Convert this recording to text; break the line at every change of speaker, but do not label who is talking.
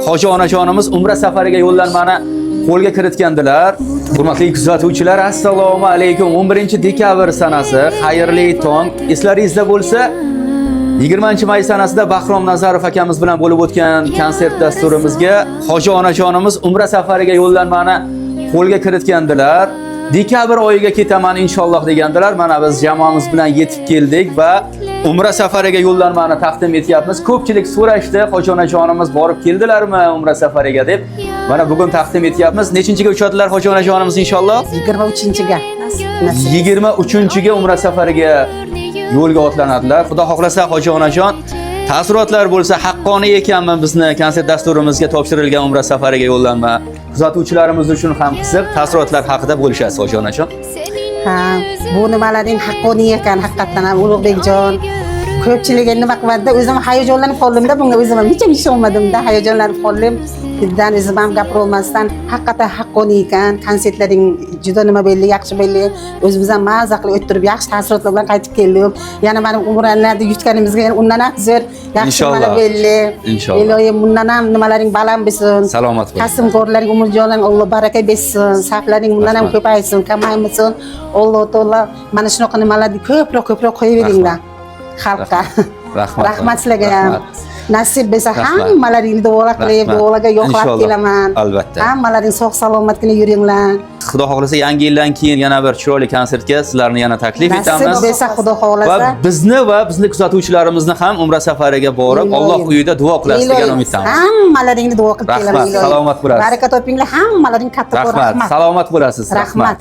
hoji onajonimiz umra safariga yo'llanmani qo'lga kiritgandilar. Hurmatli kuzatuvchilar, assalomu alaykum. 11-dekabr sanasi, xayrli tong. Eslaringizda bo'lsa, 20-may sanasida Bahrom Nazarov akamiz bilan bo'lib o'tgan konsert dasturimizga hoji onajonimiz umra safariga yo'llanmani qo'lga kiritgandilar. Dekabr oyiga ketaman inshaalloh degandilar. Mana biz jamoamiz bilan yetib keldik va umra safariga yo'llanmani taqdim etyapmiz. Ko'pchilik so'rashdi, hoji onajonimiz borib keldilarmi umra safariga deb. Mana bugun taqdim etyapmiz. Nechinchiga uchadilar hoji onajonimiz inshaalloh?
23-ga.
23-ga umra safariga yo'lga otlanadilar. Xudo xohlasa hoji onajon taassurotlar bo'lsa, haqqoniy ekanmi bizni konsert dasturimizga topshirilgan umra safariga yo'llanma. Kuzatuvchilarimiz uchun ham qiziq taassurotlar haqida bo'lishasiz hoji onajon.
Ha, bu nimalarning haqqoniy ekan haqiqatan ham Ulug'bekjon. Ko'pchilik endi vaqtda o'zim hayajonlanib qoldimda, bunga o'zim ham hech ishonmadimda, hayajonlanib qoldim. Bizdan o'zim ham gapira olmasdan haqiqatan haqqoniy ekan. Konsertlaring juda nima bo'ldi, yaxshi bo'ldi. O'zimiz ham maza qilib o'tirib, yaxshi taassurotlar bilan qaytib keldik. Yana mana umralarda yutganimizga undan ham zo'r yaxshi mana bo'ldi.
Inshaalloh.
Iloyim bundan ham nimalaring baland bo'lsin.
Salomat bo'ling.
Kasbkorlaring, umrjonlaring Alloh baraka bersin. Saflaring bundan ham ko'paysin, kamaymasin. Alloh taolo mana shunaqa nimalarni ko'proq qo'yaveringlar. Xalqqa. Rahmat sizlarga ham. Nasib bo'lsa hammalaringni duolar qilib, duolarga yo'qlab kelaman.
Albatta.
Hammalaring sog' salomatgina yuringlar.
Xudo xohlasa yangi yildan keyin yana bir chiroyli konsertga sizlarni yana taklif etamiz.
Nasib bo'lsa Xudo xohlasa.
Va bizni kuzatuvchilarimizni ham umra safariga borib, Alloh uyida duo qilasiz degan umiddamiz.
Hammalaringni duo qilib kelaman.
Rahmat, salomat bo'lasiz.
Baraka topinglar, hammalaring katta rahmat.
Salomat bo'lasiz.
Rahmat.